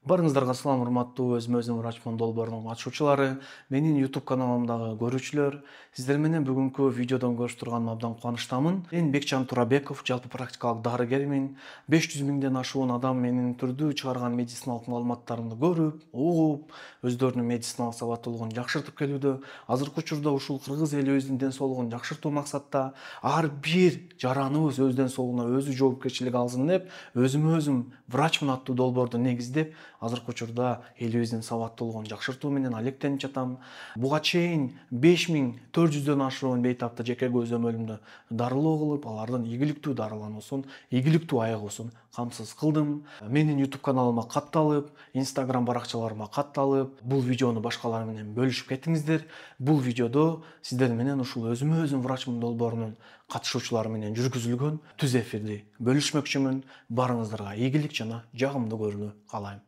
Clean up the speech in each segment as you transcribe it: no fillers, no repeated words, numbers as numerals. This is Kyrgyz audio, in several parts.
Барыңыздарга салам, урматтуу өзүм врачмын долбоорунун катышуучулары, менин YouTube каналымдагы көрүүчүлөр. Сиздер менен бүгүнкү видеодон көрүшүп турганыма абдан кубанычтамын. Мен Бекчан Турабеков, жалпы практикалык дарыгермин. 500 миңден ашуун адам менин түрдүү чыгарган медициналык маалыматтарымды көрүп, угуп, өздөрүнүн медициналык сабаттуулугун жакшыртып келүүдө. Азыркы учурда ушул кыргыз элибиздин ден соолугун жакшыртуу максатта ар бир жараныбыз өз ден соолугуна өзү жоопкерчилик алсын деп, өзүм врачмын аттуу долбоорду негиздеп, азыркы учурда элибиздин сабаттуулугун жакшыртуу менен алектенип жатам. Буга чейин 5400дөн ашуун бейтапты жеке көзөмөлүмдү дарылоо кылып, алардын ийгиликтүү дарылануусун, ийгиликтүү айыгуусун камсыз кылдым. Менин YouTube каналыма катталып, Instagram баракчаларыма катталып, бул видеону башкалар менен бөлүшүп кетиңиздер. Бул видеодо сиздер менен ушул өзүм врачмын долбоорунун катышуучулары менен жүргүзүлгөн түз эфирди бөлүшмөкчүмүн. Барыңыздарга ийгилик жана жагымдуу көрүүнү каалайм.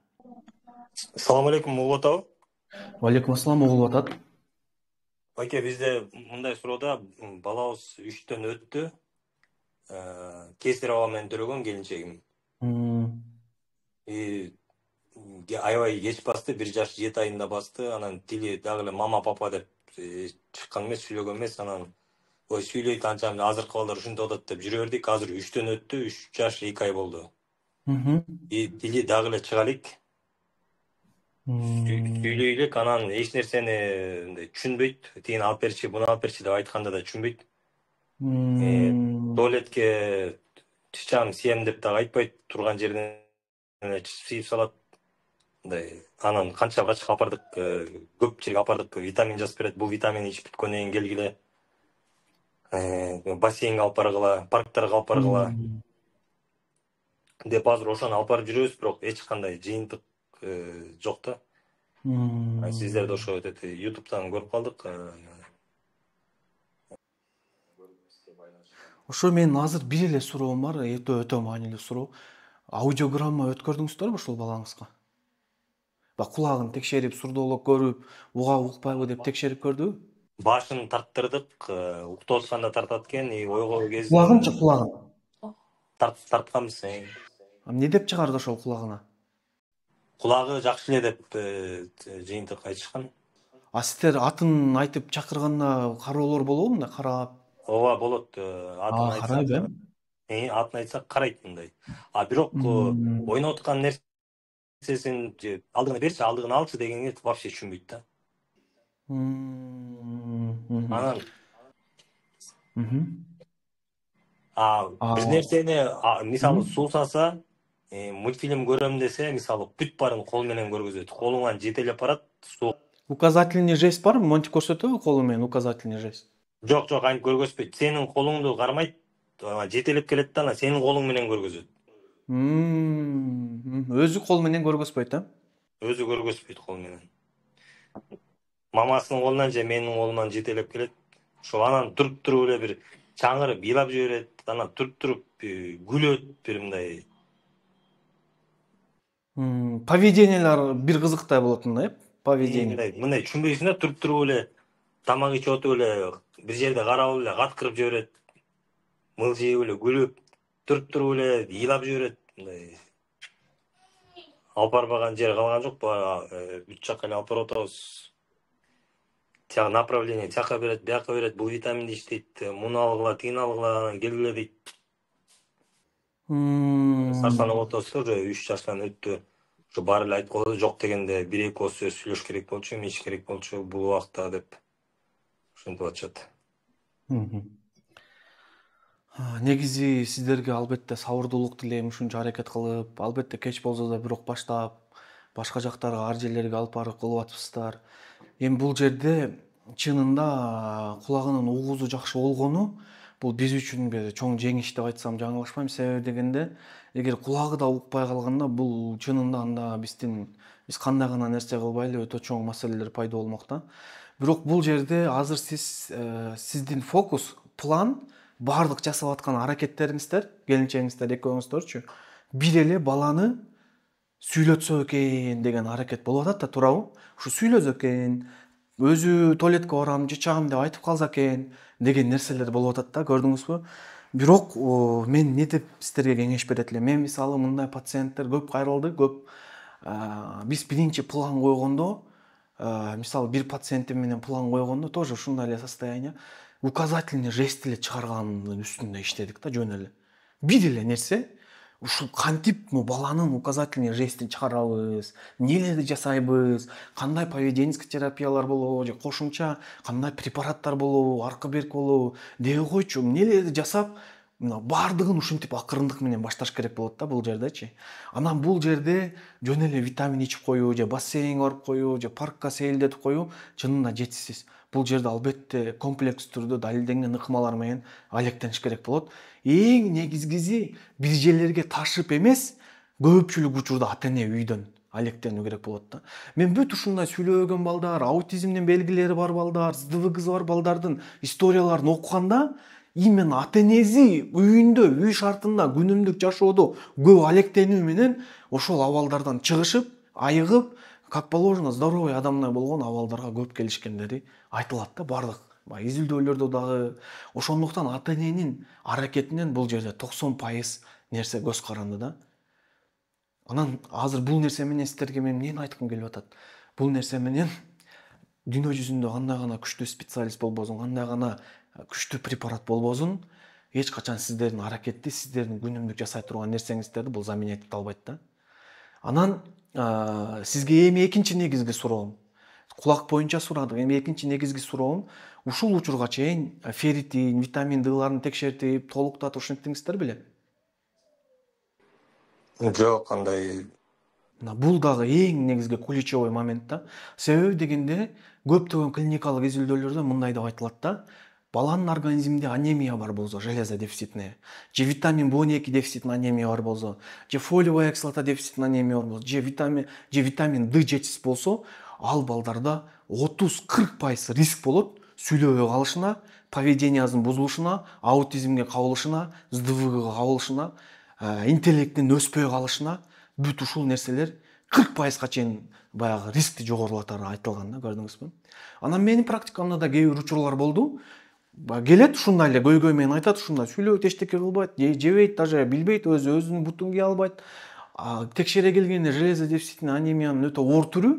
Салам алейкум, угулуп атабы? Алейкум ассалам, угулуп атат. Байке, бизде мындай суроода балабыз 3төн өттү. Кесир аба менен төрөгөн келинчегим. Аябай кеч басты, 1 жаш 7 айында басты. Анан тили дагы эле мама папа деп чыккан эмес, сүйлөгөн эмес. Анан ой сүйлөйт анча азыркы балдар ушинтип атат деп жүрө бердик. Азыр 3төн өттү, 3 жаш 2 ай болду. Тили дагы эле чыга элек. Сүйлөй элек, анан эч нерсени түшүнбөйт. Тигин алып берчи, буну алып берчи деп айтканда да түшүнбөйт. Туалетке чычам, сием деп дагы айтпайт. Турган жеринен сыйып салат. Анан канча врачка апардык, көп жерге апардык, витамин жазып берет. Бул витамин ичип бүткөндөн кийин келгиле. Бассейнге алып баргыла, парктарга алып баргыла деп азыр ошону алып барып жүрөбүз, бирок эч кандай жыйынтык жок да. Сиздерди ошо YouTube'дан көрүп калдык. Ошо менин азыр бир эле суроом бар, өтө маанилүү суроо. Аудиограмма өткөрдүңүздөрбү ушул балаңызга? Кулагын текшерип, сурдоолук көрүп, угабы укпайбы деп текшерип көрдүбү? Башын тарттырдык, уктап атканда тартат экен, ойгоо кез. Кулагынчы, кулагын. Тартканбыз. Эмне деп чыгарды ошол кулагына? Кулагы жакшы эле деп жыйынтык айтышкан. Сиздер атын айтып чакырганда кароолор болобу мындай карап? Ооба, болот. Атын айтсак, атын айтсак карайт мындай. Бирок ойноп аткан нерсесин алдыгына берчи, алдыгына алчы дегенге вообще түшүнбөйт да. Анан бир нерсени мисалы суусаса, мультфильм көрөм десе, мисалы бүт баарын кол менен көргөзөт. Колуңан жетелеп барат, суу. Указательный жест барбы? Монтип көрсөтөбү колу менен указательный жест? Жок, антип көргөзбөйт. Сенин колуңду кармайт, жетелеп келет да, анан сенин колуң менен көргөзөт. Өзү кол менен көргөзбөйт, Өзү көргөзбөйт кол менен. Мамасынын колунан же менин колуман жетелеп келет. Ошол анан туруп эле бир чаңырып ыйлап жиберет, анан туруп күлөт бир мындай. Поведениялар бир кызыктай болот мындай, поведение. Мындай түшүнбөйсүң да, туруп эле тамак ичип отуп эле бир жерде карап эле каткырып жиберет. Мылжыйып эле күлүп, туруп эле ыйлап жиберет. Мындай алып барбаган жери калган жок, бүт жакка эле алып барып атабыз. Тияк направление тияка берет, бияка берет, бул витаминди ич дейт, муну алгыла, тигини алгыла, анан келгиле дейт. Сарсанып отурсу, уже 3 жаштан өттү. Ушу баары эле айтып коет, жок дегенде 1-2 ооз сөз сүйлөш керек болчу, ич керек болчу бул убакта деп. Ушинтип атышат. Негизи сиздерге албетте сабырдуулук тилейм, ушунча аракет кылып, албетте кеч болсо да бирок баштап, башка жактарга, ар жерлерге алып барып кылып атыпсыздар. Эми бул жерде чынында кулагынын угуусу жакшы болгону бул биз үчүн бир чоң жеңиш деп айтсам жаңылышпайм. Себеби дегенде, эгер кулагы да укпай калганда, бул чынында анда биз кандай гана нерсе кылбайлы өтө чоң маселелер пайда болмок да. Бирок бул жерде азыр сиздин фокус, план бардык жасап аткан аракеттериңиздер, келинчегиңиздер экөөңүздөрчү бир эле баланы сүйлөтсө экен деген аракет болуп атат да, туурабы? Ушу сүйлөсө экен, өзү туалетке барам, чычам деп айтып калса экен деген нерселер болуп атат да, көрдүңүзбү? Бирок мен не деп сиздерге кеңеш берет элем? Мен мисалы мындай пациенттер көп кайрылды, көп биз биринчи план койгондо, мисалы бир пациентим менен план койгондо тоже ушундай эле состояние, указательный жест эле чыгарганын үстүндө иштедик да, жөн эле. Бир эле нерсе, ушул кантип баланын указательный жестин чыгарабыз, эмнелерди жасайбыз, кандай поведенческий терапиялар болобу же кошумча кандай препараттар болобу, аркы берки болобу дей койчу, эмнелерди жасап, мына баардыгын ушинтип акырындык менен башташ керек болот да бул жердечи. Анан бул жерде жөн эле витамин ичип коюу же бассейнге барып коюу же паркка сейилдетип коюу чынында жетишсиз. Бул жерде албетте комплекс түрдө далилденген ыкмалар менен алектениш керек болот. Эң негизгиси бир жерлерге ташып эмес, көпчүлүк учурда ата-эне үйдөн алектенүү керек болот да. Мен бүт ушундай сүйлөгөн балдар, аутизмдин белгилери бар балдар, СДВГсы бар балдардын историяларын окуганда именно ата-энеси үйүндө, үй шартында күнүмдүк жашоодо көп алектенүү менен ошол абалдардан чыгышып, айыгып, как положено здоровый адамдай болгон абалдарга көп келишкендери айтылат да бардык изилдөөлөрдө дагы. Ошондуктан ата-эненин аракетинен бул жерде 90% нерсе көз каранды да. Анан азыр бул нерсе менен сиздерге мен эмнени айткым келип атат? Бул нерсе менен дүйнө жүзүндө кандай гана күчтүү специалист болбосун, кандай гана күчтүү препарат болбосун, эч качан сиздердин аракетти, сиздердин күнүмдүк жасай турган нерсеңиздерди бул заменять эте албайт да. Анан сизге эми экинчи негизги суроом, кулак боюнча сурадык, эми экинчи негизги суроом, ушул учурга чейин ферритин, витамин Д'ларын текшертип, толуктатып ушинттиңиздер беле? Жок, андай. Бул дагы эң негизги ключевой момент да. Себеби дегенде көптөгөн клиникалык изилдөөлөрдө мындай деп айтылат да. Баланын организминде анемия бар болсо, железо дефицитине, же витамин B12 дефицитин анемия бар болсо, же фолиевая кислота дефицитин анемия бар болсо, же витамин D жетишсиз болсо, ал балдарда 30-40% риск болот сүйлөбөй калышына, поведениясынын бузулушуна, аутизмге кабылышына, СДВГга кабылышына, интеллектинин өспөй калышына, бүт ушул нерселер 40%га чейин баягы рискти жогорулатары айтылган да, көрдүңүзбү? Анан менин практикамда да кээ бир учурлар болду. Келет ушундай эле көйгөй менен айтат, ушундай сүйлөбөйт, эчтеке кылбайт, жебейт, даже билбейт, өзүнүн бутун кие албайт. Текшере келгенде железо дефицитинин анемиянын өтө оор түрү.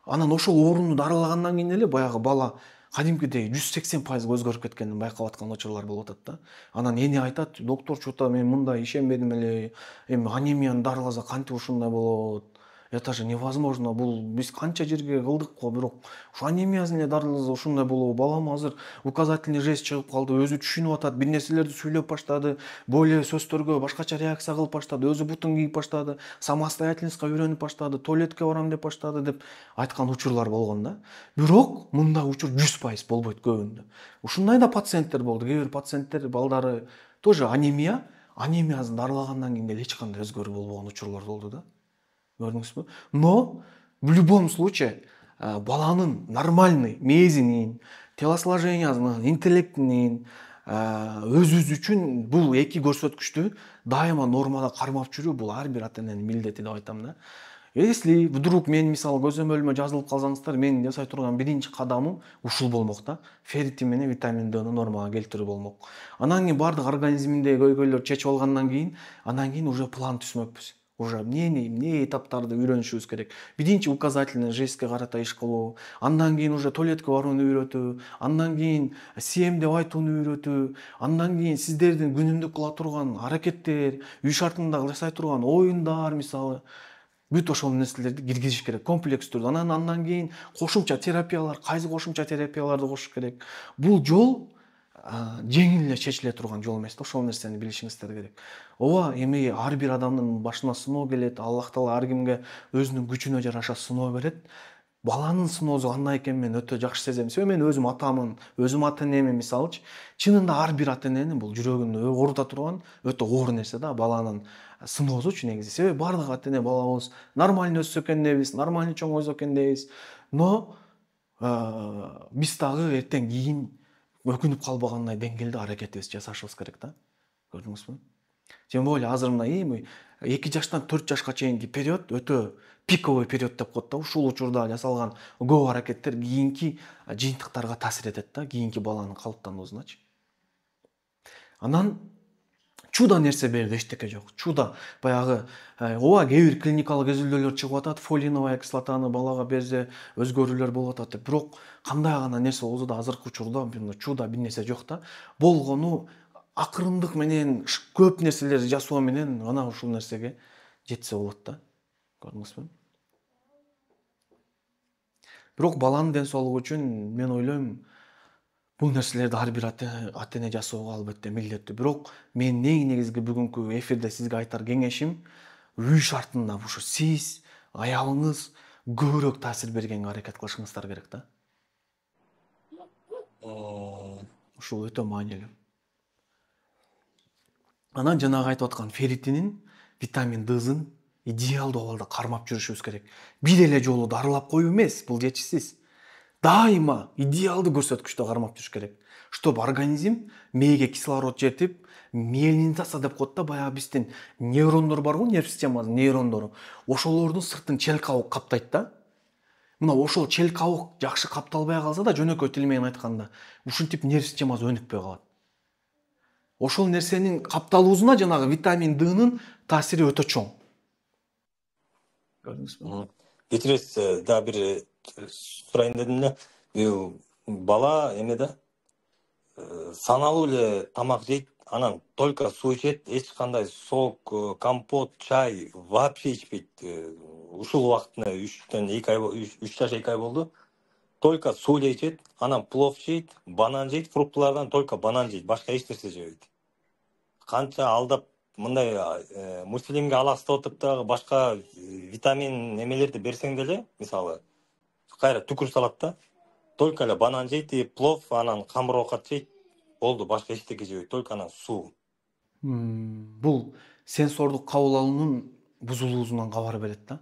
Анан ошол ооруну дарылагандан кийин эле баягы бала кадимкидей 180% өзгөрүп кеткенин байкап аткан учурлар болуп атат да. Анан эне айтат, доктор чота мен мындай ишенбедим эле, эми анемияны дарыласа кантип ушундай болот? Это же невозможно. Бул биз канча жерге кылдык го, бирок ушу анемиясын эле дарыласа ушундай болобу? Балам азыр указательный жест чыгып калды, өзү түшүнүп атат, бир нерселерди сүйлөп баштады, более сөздөргө башкача реакция кылып баштады, өзү бутун кийип баштады, самостоятельностька үйрөнүп баштады, туалетке барам деп баштады деп айткан учурлар болгон да. Бирок мындай учур 100% болбойт көбүндө. Ушундай да пациенттер болду. Кээ бир пациенттер балдары тоже анемиясын дарылагандан кийин деле эч кандай өзгөрүү болбогон учурлар болду да. Көрдүңүзбү? Но в любом случае баланын нормальный мээзинин, телосложениясынын, интеллектинин өзүбүз үчүн бул эки көрсөткүчтү дайыма нормада кармап жүрүү бул ар бир ата-эненин милдети деп айтам да. Если вдруг мен мисалы көзөмөлүмө жазылып калсаңыздар, менин жасай турган биринчи кадамым ушул болмок да. Ферритин менен витамин D'ны нормага келтирүү болмок. Анан кийин бардык организминдеги көйгөйлөрдү чечип алгандан кийин уже план түзмөкпүз. Уже эмне этаптарды үйрөнүшүбүз керек. Биринчи указательный жестке карата иш кылуу, андан кийин уже туалетке барууну үйрөтүү, андан кийин CM деп айтууну үйрөтүү, андан кийин сиздердин күнүмдүк кыла турган аракеттер, үй шартында жасай турган оюндар мисалы, бүт ошол нерселерди киргизиш керек комплекс түрдө. Андан кийин кошумча терапиялар, кайсы кошумча терапияларды кошуш керек. Бул жол жеңил эле чечиле турган жол эмес да, ошол нерсени билишиңиздер керек. Ооба, эми ар бир адамдын башына сыноо келет, Аллах Таала ар кимге өзүнүн күчүнө жараша сыноо берет. Баланын сыноосу кандай экенин мен өтө жакшы сезем. Себеби мен өзүм атамын, өзүм ата-энемин мисалычы. Чынында ар бир ата-эненин бул жүрөгүн оорута турган өтө оор нерсе да, баланын сыноосучу негизи. Себеби бардык ата-эне балабыз нормально өссө экен дейбиз, нормально чоңойсо экен дейбиз. Но биз дагы эртең кийин өкүнүп калбагандай деңгээлде аракетибизди жасашыбыз керек да. Көрдүңүзбү? Тем более азыр мына эми 2 жаштан 4 жашка чейинки период өтө пиковый период деп коет да. Ушул учурда жасалган көп аракеттер кийинки жыйынтыктарга таасир этет да, кийинки баланын калыптануусуначы. Анан чуда нерсе берди, эчтеке жок. Чуда баягы ооба кээ бир клиникалык изилдөөлөр чыгып атат, фолиновая кислотаны балага берсе өзгөрүүлөр болуп атат деп. Бирок кандай гана нерсе болсо да азыркы учурда чуда бир нерсе жок да. Болгону акырындык менен көп нерселерди жасоо менен гана ушул нерсеге жетсе болот да. Көрдүңүзбү? Бирок баланын ден соолугу үчүн мен ойлойм, бул нерселерди ар бир ата эне жасоого албетте милдеттүү. Бирок менин эң негизги бүгүнкү эфирде сизге айтар кеңешим, үй шартында ушу сиз, аялыңыз көбүрөөк таасир бергенге аракет кылышыңыздар керек да. Ушул өтө маанилүү. Анан жанагы айтып аткан ферритинин, витамин Д'сын идеалдуу абалда кармап жүрүшүбүз керек. Бир эле жолу дарылап коюу эмес, бул жетишсиз. Дайыма идеалдуу көрсөткүчтө кармап жүрүш керек. Чтоб организм мээге кислород жетип, миелинизация деп коет да, баягы биздин нейрондор бар го, нерв системасынын нейрондору. Ошолордун сыртын чел кабык каптайт да. Мына ошол чел кабык жакшы капталбай калса да, жөнөкөй тил менен айтканда, ушинтип нерв системасы өнүкпөй калат. Ошол нерсенин капталуусуна жанагы витамин Д'нын таасири өтө чоң. Көрдүңүзбү? Кечиресиз, да бир сурайын дедим эле. Бала эмеде саналуу эле тамак жейт, анан только суу ичет, эч кандай сок, компот, чай вообще ичпейт. Ушул убактына 3 жаш 2 ай болду. Только суу эле ичет, анан плов жейт, банан жейт, фруктылардан только банан жейт, башка эч нерсе жебейт. Канча алдап мындай мультфильмге аластап отуруп дагы башка витамин немелерди берсең деле, мисалы, кайра түкүр салат да, только эле банан жейт, плов, анан камыр оокат жейт, болду, башка эчтеке жебейт, только анан суу. Бул сенсордук кабыл алуунун бузулуусунан кабар берет да.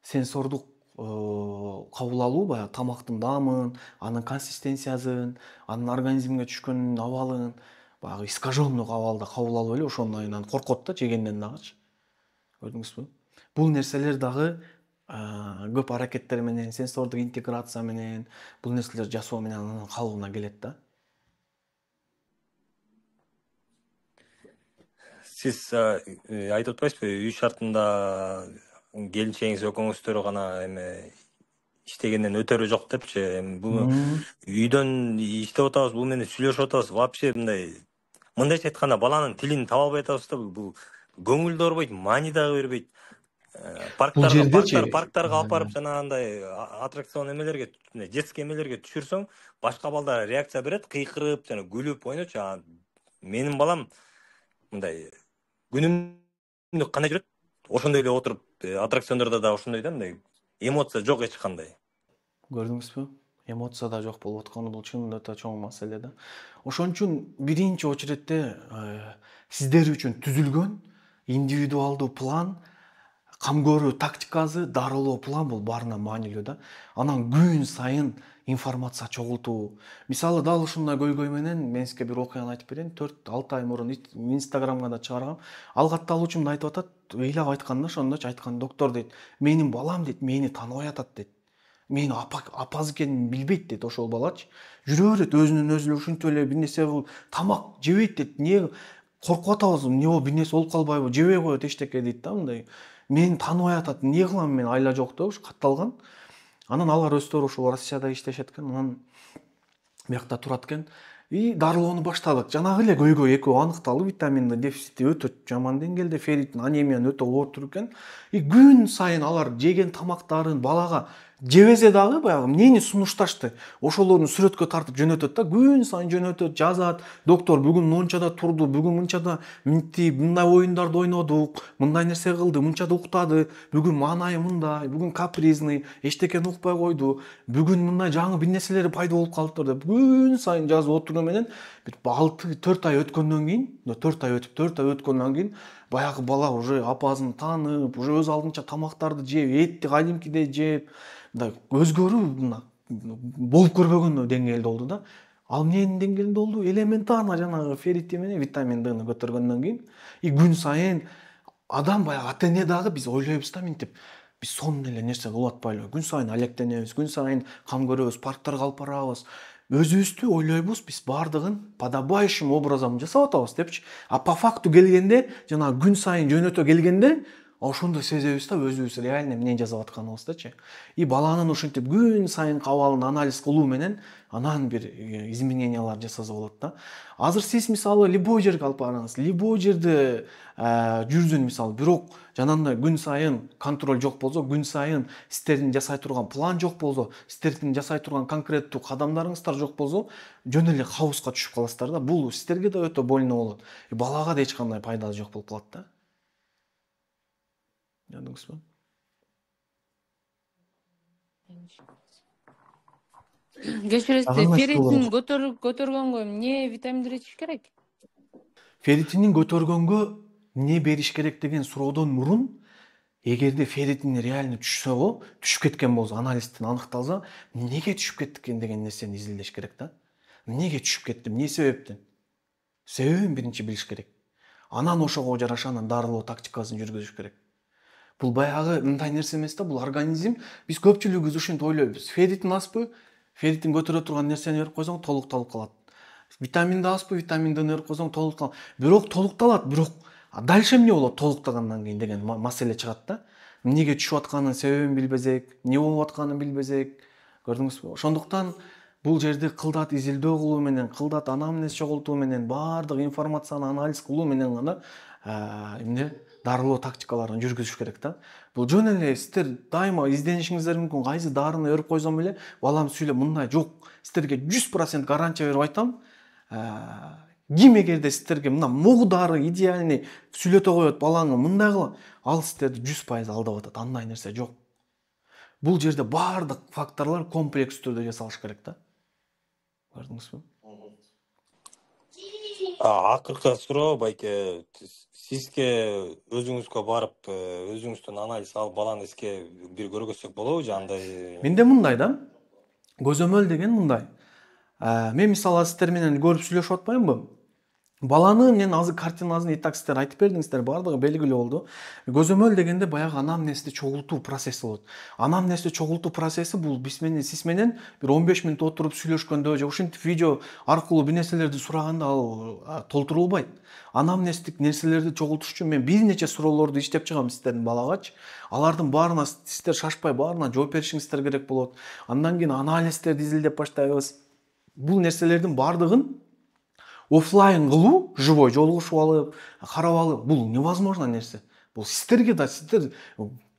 Сенсордук кабыл алуу баягы тамактын даамын, анын консистенциясын, анын организмге түшкөн абалын баягы искаженный абалда кабыл алып эле ошондон коркот да, жегенден дагычы. Көрдүңүзбү? Бул нерселер дагы көп аракеттер менен, сенсордук интеграция менен, бул нерселер жасоо менен анын калыбына келет да. Сиз айтып атпайсызбы, үй шартында келинчегиңиз экөөңүздөр гана эме иштегенден өтөрү жок депчи. Бул үйдөн иштеп атабыз, бул менен сүйлөшүп атабыз. Вообще мындайча айтканда баланын тилин таба албай атабыз да. Бул көңүл да урбайт, маани дагы бербейт. Парктарга алып барып жанагындай аттракцион эмелерге, детский эмелерге түшүрсөң, башка балдар реакция берет, кыйкырып, жана күлүп ойночу. Менин балам мындай күнүмдүк кандай жүрөт, ошондой эле отуруп, аттракциондордо да ошондой да, мындай эмоция жок эч кандай. Көрдүңүзбү? Эмоция да жок болуп атканы бул чын өтө чоң маселе да. Ошон үчүн биринчи очередде сиздер үчүн түзүлгөн индивидуалдуу план, кам көрүү тактикасы, дарылоо план бул баарынан маанилүү да. Анан күн сайын информация чогултуу. Мисалы дал ушундай көйгөй менен мен сизге бир окуяны айтып берейин. 4-6 ай мурун Инстаграмга да чыгаргам. Ал катталуучум да айтып атат, ыйлап айтканда ошондочу айткан, доктор дейт, менин балам дейт, мени тааныбай атат дейт. Мени апасы экенин билбейт дейт ошол балачы. Жүрө берет өзүнүн өзү ушинтип эле бир нерсе тамак жебейт дейт. Эмне коркуп атабыз, эмне бир нерсе болуп калбайбы, жебей коет эчтеке дейт да, мындай. Мени тааныбай атат, эмне кылам мен, айла жок да, ушу катталган. Анан алар өздөрү ошол Россияда иштешет экен, анан биякта турат экен. Дарылоону баштадык. Жанагы эле көйгөй экөө аныкталды, витамин D дефицити өтө жаман деңгээлде, ферритин анемияны өтө оор тур экен. Күн сайын алар жеген тамактарын балага жебесе дагы баягы эмнени сунушташты, ошолорун сүрөткө тартып жөнөтөт да, күн сайын жөнөтөт, жазат. Доктор бүгүн мончада турду, бүгүн мынчада минти, мындай оюндарды ойнодук, мындай нерсе кылды, мынчада уктады, бүгүн маанайы мындай, бүгүн капризный, эчтекени укпай койду, бүгүн мындай жаңы бир нерселери пайда болуп калыптыр деп күн сайын жазып отуруу менен бир 4 ай өткөндөн кийин, 4 ай өткөндөн кийин баягы бала уже апасын таанып, уже өз алдынча тамактарды жеп, этти кадимкидей жеп, мындай өзгөрүү болуп көрбөгөн деңгээлде болду да. Ал эмненин деңгээлинде болду? Элементарно жанагы феррит менен витамин D'ны көтөргөндөн кийин күн сайын адам баягы ата эне дагы биз ойлойбуз да, мынтип биз сонун эле нерсе кылып атпайлыбы? Күн сайын алектенебиз, күн сайын кам көрөбүз, парктарга алып барабыз. өзүбүздү ойлойбуз биз баардыгын подобающим образом жасап атабыз депчи. А по факту келгенде, жана күн сайын жөнөтө келгенде, ошондо сезебиз да өзүбүз реально эмне жасап атканыбыздычы. И баланын ушинтип күн сайын абалын анализ кылуу менен анан бир изменениялар жасаса болот да. Азыр сиз мисалы любой жерге алып барыңыз, любой жерде жүрсүн мисалы, бирок жанагындай күн сайын контроль жок болсо, күн сайын сиздердин жасай турган план жок болсо, сиздердин жасай турган конкреттүү кадамдарыңыздар жок болсо, жөн эле хаоска түшүп каласыздар да. Бул сиздерге да өтө больно болот. Балага да эч кандай пайдасы жок болуп калат да. Anladыңызбы? Кечиресиз, ферритин көтөргөнгө эмне витаминдер ичиш керек? Ферритинин көтөргөнгө эмне бериш керек деген суроодон мурун, эгерде ферритин реально түшүп кеткен болсо, анализден аныкталса, эмнеге түшүп кеткен деген нерсени изилдеш керек да. Эмнеге түшүп кетти, эмне себептен? Себебин биринчи билиш керек. Анан ошого жараша анан дарылоо тактикасын жүргүзүш керек. Бул баягы мындай нерсе эмес да, бул организм. Биз көпчүлүгүбүз ушинтип ойлойбуз. Ферритин азбы? Ферритин көтөрө турган нерсени берип койсоң толукталып калат. Витаминди азбы? Витаминдин берип койсоң толукталат. Бирок толукталат, бирок дальше эмне болот толуктагандан кийин деген маселе чыгат да. Эмнеге түшүп атканын себебин билбесек, эмне болуп атканын билбесек, көрдүңүзбү? Ошондуктан бул жерде кылдат изилдөө кылуу менен, кылдат анамнез чогултуу менен, баардык информацияны анализ кылуу менен гана эмне дарылоо тактикаларын жүргүзүш керек да. Бул жөн эле сиздер дайыма изденишиңиздер мүмкүн, кайсы дарыны өрүп койсом эле балам сүйлөп мындай жок. Сиздерге 100% гарантия берип айтам. Ким эгерде сиздерге мына могу дары идеальный сүйлөтө коет балаңы мындай кыла, ал сиздерди 100% алдап атат. Андай нерсе жок. Бул жерде баардык факторлор комплекс түрдө жасалыш керек да. Көрдүңүзбү? Акыркы суроо байке, сизге өзүңүзгө барып, өзүңүздөн анализ алып баланы сизге бир көргөзсөк болобу же андай? Менде мындай да. Көзөмөл деген мындай. Мен мисалы сиздер менен көрүп сүйлөшүп атпаймынбы? Баланы мен азыр картинасын и так сиздер айтып бердиңиздер, баардыгы белгилүү болду. Көзөмөл дегенде баягы анамнезди чогултуу процесси болот. Анамнезди чогултуу процесси бул биз менен сиз менен бир 15 мүнөт отуруп сүйлөшкөндө же ушинтип видео аркылуу бир нерселерди сураганда ал толтурулбайт. Анамнездик нерселерди чогултуш үчүн мен бир нече суроолорду иштеп чыгам сиздердин балагачы. Алардын баарына сиздер шашпай баарына жооп беришиңиздер керек болот. Андан кийин анализдерди изилдеп баштайбыз. Бул нерселердин баардыгын офлайн кылуу, живой жолугушуп алып, карап алып, бул невозможно нерсе. Бул сиздерге да сиздер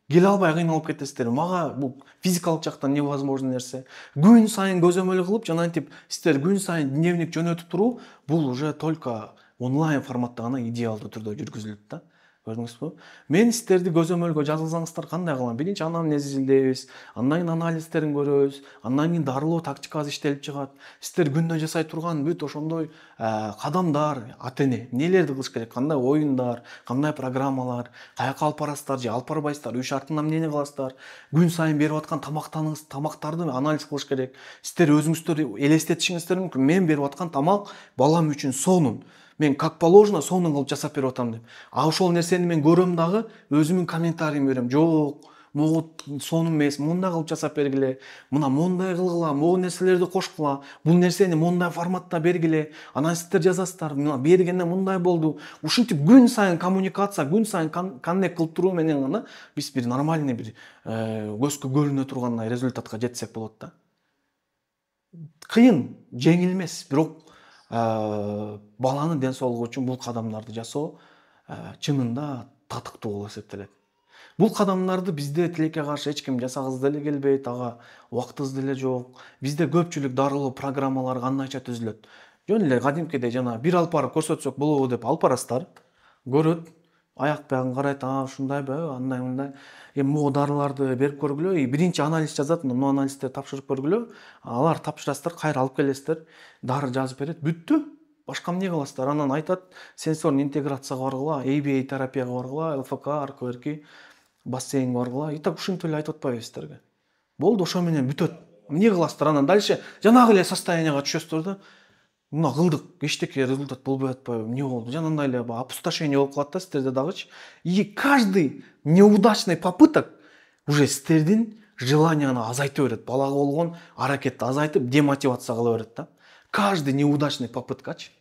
келе албай кыйналып кетесиздер. Мага бул физикалык жактан невозможно нерсе. Күн сайын көзөмөл кылып, жанагынтип сиздер күн сайын дневник жөнөтүп туруу, бул уже только онлайн форматта гана идеалдуу түрдө жүргүзүлөт да. Көрдүңүзбү? Мен сиздерди көзөмөлгө жазылсаңыздар кандай кылам? Биринчи анамнез изилдейбиз, андан кийин анализдерин көрөбүз, андан кийин дарылоо тактикасы иштелип чыгат. Сиздер күндө жасай турган бүт ошондой кадамдар, атене, эмнелерди кылыш керек, кандай оюндар, кандай программалар, каяка алып барасыздар же алып барбайсыздар, үй шартында эмнени кыласыздар, күн сайын берип аткан тамактарды анализ кылыш керек. Сиздер өзүңүздөр элестетишиңиздер мүмкүн. Мен берип аткан тамак балам үчүн сонун. Мен как положено сонун кылып жасап берип атам деп. А ошол нерсени мен көрөм дагы өзүмдүн комментарийимди берем. Жок, могу сонун эмес, мындай кылып жасап бергиле, мына мондай кылгыла, могу нерселерди кошкула, бул нерсени мондай форматта бергиле, анан сиздер жазасыздар, мына бергенде мындай болду. Ушинтип күн сайын коммуникация, күн сайын коннект кылып туруу менен гана биз бир нормальный бир көзгө көрүнө тургандай результатка жетсек болот да. Кыйын, жеңил эмес, бирок баланын ден соолугу үчүн бул кадамдарды жасоо чынында татыктуу болуп эсептелет. Бул кадамдарды бизде тилекке каршы эч ким жасагысы деле келбейт, ага убактыбыз деле жок. Бизде көпчүлүк дарылоо программалары кандайча түзүлөт. Жөн эле кадимкидей жана бир алып барып көрсөтсөк болобу деп алып барасыздар. Көрөт, аяк биягын карайт, ушундайбы, андай мындай. Эми могу дарыларды берип көргүлө, биринчи анализ жазат, мына анализди тапшырып көргүлө. Алар тапшырасыздар, кайра алып келесиздер, дары жазып берет, бүттү. Башка эмне кыласыздар? Анан айтат, сенсорный интеграцияга баргыла, ABA терапияга баргыла, ЛФК, РКРК, бассейнге баргыла. И так ушинтип эле айтып атпайбы сиздерге? Болду, ошо менен бүтөт. Эмне кыласыздар? Анан дальше жанагы эле состоянияга түшөсүздөр да. Мына кылдык, эчтеке результат болбой атпайбы? Эмне болду? Жанагындай эле опустошение болуп калат да сиздерде дагычы. И каждый неудачный попыток уже сиздердин желанияны азайтып берет. Балага болгон аракетти азайтып, демотивация кыла берет да. Каждый неудачный попыткачы.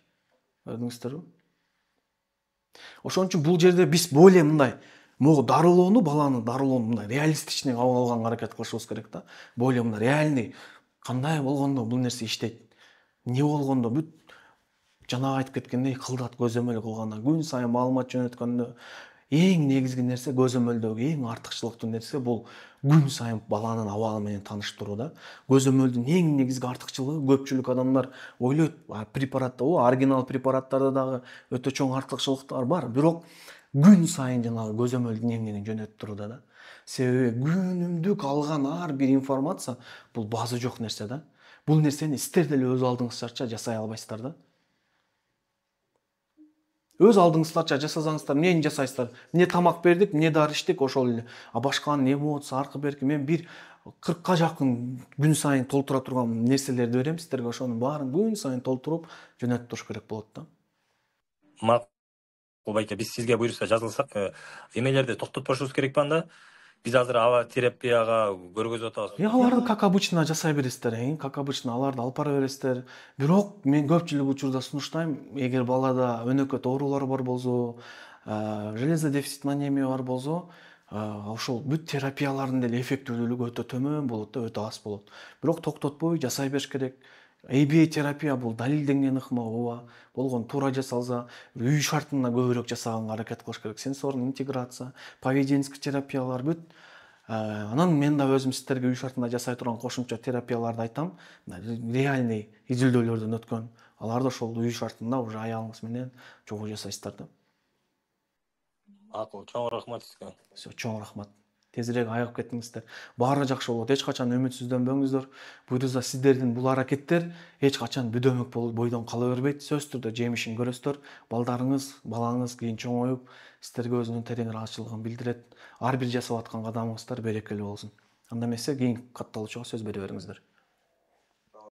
Көрдүңүздөрбү? Ошон үчүн бул жерде биз более мындай могу дарылоону, баланы дарылоону мындай реалистичный кабыл алганга аракет кылышыбыз керек да. Более мындай реальный кандай болгондо бул нерсе иштейт. Не болгондо бүт жанагы айтып кеткендей кылдат көзөмөл кылганда, күн сайын маалымат жөнөткөндө эң негизги нерсе көзөмөлдөгү эң артыкчылыктуу нерсе бул күн сайын баланын абалы менен таныштыруу да. Көзөмөлдүн эң негизги артыкчылыгы көпчүлүк адамдар ойлойт, препаратта оригинал препараттарда дагы өтө чоң артыкчылыктар бар, бирок күн сайын жанагы көзөмөлдүн эмнени жөнөтүп туруда да. Себеби күнүмдүк алган ар бир информация бул базы жок нерсе да. Бул нерсени сиздер деле өз алдыңызча жасай албайсыздар да. Өз алдыңызча жасасаңыздар, эмнени жасайсыздар? Эмне тамак бердик, эмне дары иштик, ошол эле. А башканын эме болсо аркы берки мен бир 40ка жакын күн сайын толтура турган нерселерди берем сиздерге, ошонун баарын күн сайын толтуруп жөнөтүп туруш керек болот да. Макул байке, биз сизге буюрса жазылсак, эмелерди токтотпошубуз керек па анда? Биз азыр аба терапияга көргөзүп атабыз. Аларды как обычно жасай бересиздер, как обычно аларды алып бара бересиздер. Бирок мен көпчүлүк учурда сунуштайм, эгер балада өнөкөт оорулар бар болсо, железодефицитный анемия бар болсо, ошол бүт терапиялардын деле эффективдүүлүгү өтө төмөн болот да, өтө аз болот. Бирок токтотпой жасай бериш керек. ABA терапия бул далилденген ыкма, ооба. Болгон туура жасалса, үй шартында көбүрөөк жасаганга аракет кылыш керек. Сенсорный интеграция, поведенческий терапиялар бүт. Анан мен да өзүм сиздерге үй шартында жасай турган кошумча терапияларды айтам. Реальный изилдөөлөрдөн өткөн. Аларды ошол үй шартында уже аялыңыз менен чогуу жасайсыздар да. Макул, чоң рахмат сизге. Чоң рахмат. Тезирээк айыгып кеттиңиздер. Баары жакшы болот. Эч качан үмүтсүздөнбөңүздөр. Буйрса сиздердин бул аракеттер эч качан бүдөмөк болуп бойдон кала бербейт. Сөзсүз түрдө жемишин көрөсүздөр. Балаңыз кийин чоңоюп, сиздерге өзүнүн терең ыраазычылыгын билдирет. Ар бир жасап аткан кадамыңыздар берекелүү болсун. Анда эмесе кийин катталуучуга сөз бере бериңиздер.